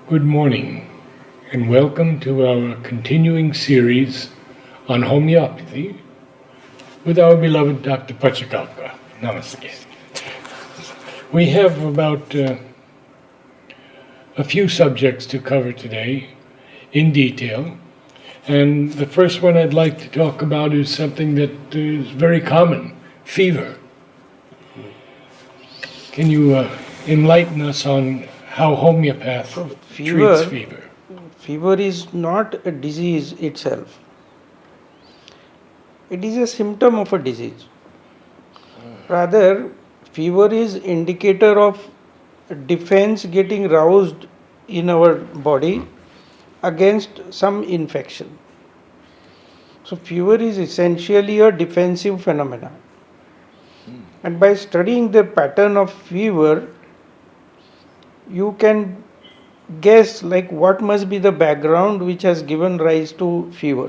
Good morning, and welcome to our continuing series on homeopathy with our beloved Dr. Pachegaonkar. Namaste. We have about a few subjects to cover today in detail, and the first one I'd like to talk about is something that is very common, fever. Can you enlighten us on how homeopath So treats fever, fever? fever is not a disease itself. It is a symptom of a disease. Rather, fever is indicator of defense getting roused in our body against some infection. So fever is essentially a defensive phenomena. And by studying the pattern of fever, you can guess like what must be the background which has given rise to fever.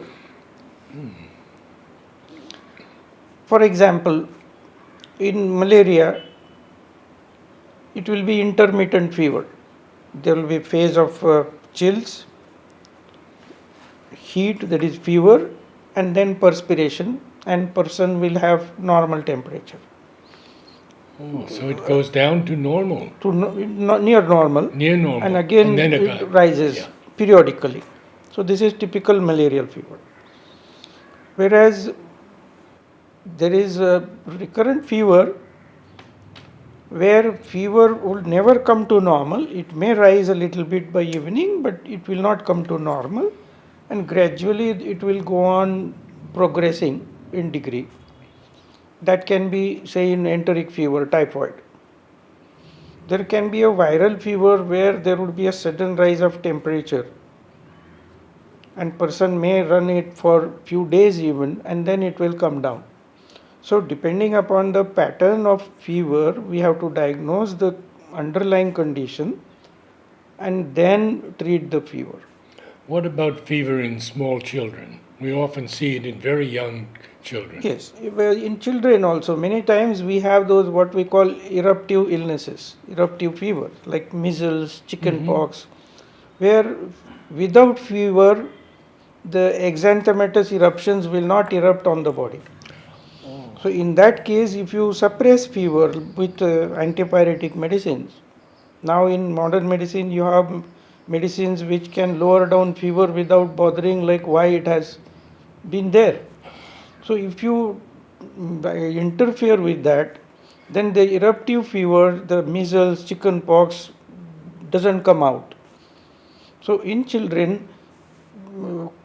For example, in malaria, it will be intermittent fever. There will be phase of chills, heat, that is fever, and then perspiration, and person will have normal temperature. Oh, so it goes down to normal, To near normal, near normal, and again then it rises periodically. So this is typical malarial fever. Whereas there is a recurrent fever where fever will never come to normal. It may rise a little bit by evening, but it will not come to normal, and gradually it will go on progressing in degree. That can be, say, in enteric fever, typhoid. There can be a viral fever where there would be a sudden rise of temperature, and person may run it for few days even, and then it will come down. So depending upon the pattern of fever, we have to diagnose the underlying condition and then treat the fever. What about fever in small children? We often see it in very young children. Yes, well, in children also, many times we have those what we call eruptive illnesses, eruptive fever, like measles, chicken pox, where without fever, the exanthematous eruptions will not erupt on the body. So in that case, if you suppress fever with antipyretic medicines, now in modern medicine you have medicines which can lower down fever without bothering like why it has been there. So if you interfere with that, then the eruptive fever, the measles, chicken pox doesn't come out. So in children,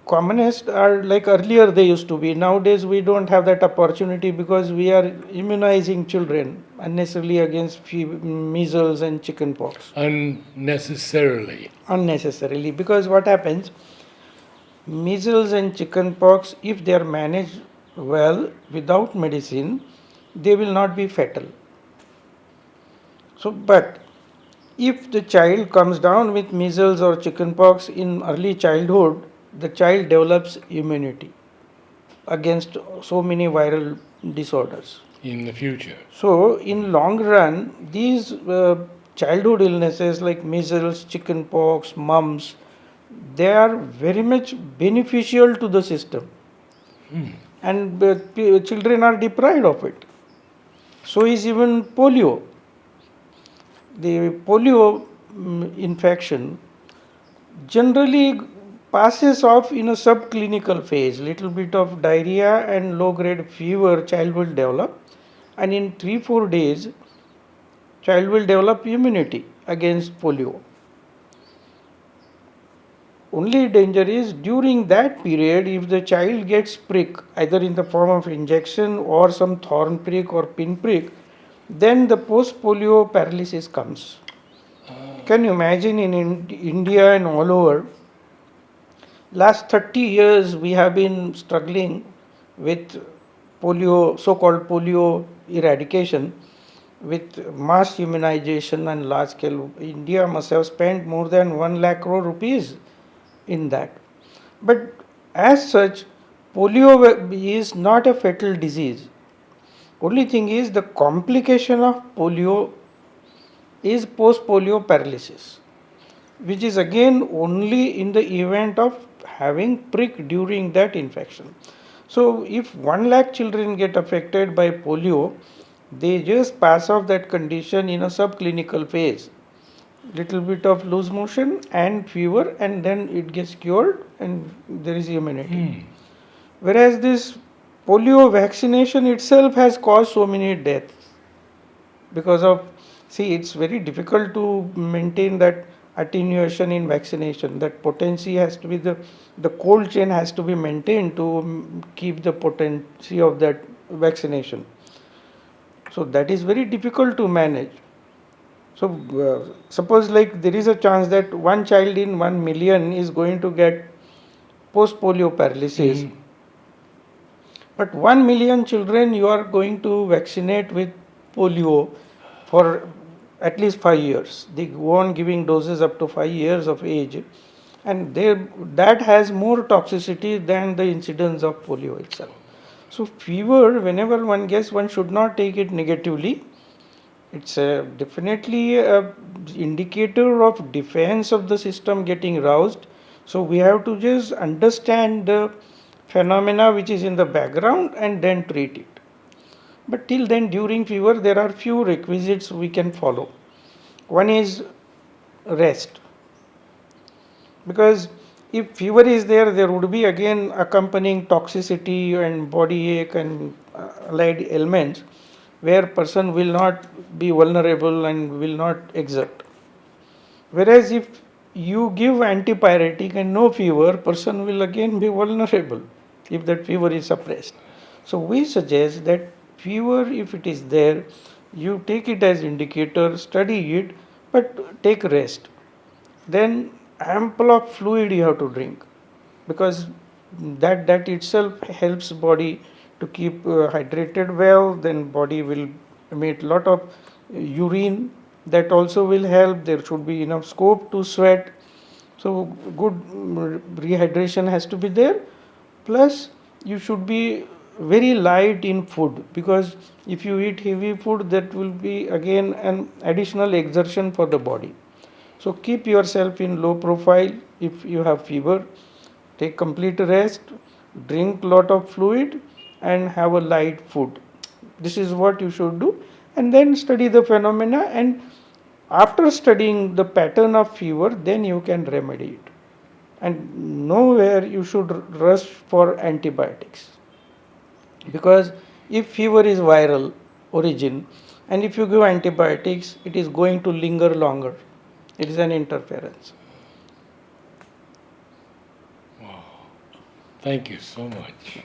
commonest are like earlier they used to be. Nowadays we don't have that opportunity because we are immunizing children unnecessarily against measles and chicken pox. Unnecessarily. Unnecessarily, because what happens, measles and chicken pox, if they are managed well without medicine, they will not be fatal. So, but if the child comes down with measles or chicken pox in early childhood, the child develops immunity against so many viral disorders in the future. So in long run, these childhood illnesses like measles, chicken pox, mumps, they are very much beneficial to the system, and children are deprived of it. So is even polio. The polio infection generally passes off in a subclinical phase. Little bit of diarrhea and low grade fever child will develop, and in 3-4 days child will develop immunity against polio. Only danger is during that period, if the child gets prick either in the form of injection or some thorn prick or pin prick, then the post polio paralysis comes. Can you imagine in India and all over, last 30 years we have been struggling with polio, so-called polio eradication, with mass immunization and large scale. India must have spent more than 1 lakh crore rupees in that. But as such, polio is not a fatal disease. Only thing is the complication of polio is post polio paralysis. which is again only in the event of having prick during that infection. So if 1 lakh children get affected by polio, they just pass off that condition in a subclinical phase. Little bit of loose motion and fever, and then it gets cured and there is immunity. Whereas this polio vaccination itself has caused so many deaths because of, see, it's very difficult to maintain that attenuation in vaccination. That potency has to be, the cold chain has to be maintained to keep the potency of that vaccination. So that is very difficult to manage. So suppose like there is a chance that one child in 1 million is going to get post polio paralysis. But 1 million children you are going to vaccinate with polio for at least 5 years. They go on giving doses up to 5 years of age, and that has more toxicity than the incidence of polio itself. So fever, whenever one gets, one should not take it negatively. It's definitely a indicator of defense of the system getting roused. So we have to just understand the phenomena which is in the background and then treat it. But till then, during fever, there are few requisites we can follow. One is rest, because if fever is there, there would be again accompanying toxicity and body ache and allied ailments, where person will not be vulnerable and will not exert. Whereas if you give antipyretic and no fever, person will again be vulnerable if that fever is suppressed. So we suggest that fever, if it is there, you take it as indicator, study it, but take rest. Then ample of fluid you have to drink, because that itself helps body to keep hydrated well. Then body will emit lot of urine, that also will help. There should be enough scope to sweat, so good rehydration has to be there. Plus you should be very light in food, because if you eat heavy food, that will be again an additional exertion for the body. So keep yourself in low profile. If you have fever, take complete rest, drink lot of fluid, and have a light food. This is what you should do, and then study the phenomena, and after studying the pattern of fever, then you can remedy it. And nowhere you should rush for antibiotics, because if fever is viral origin and if you give antibiotics, it is going to linger longer. It is an interference. Wow. Thank you so much.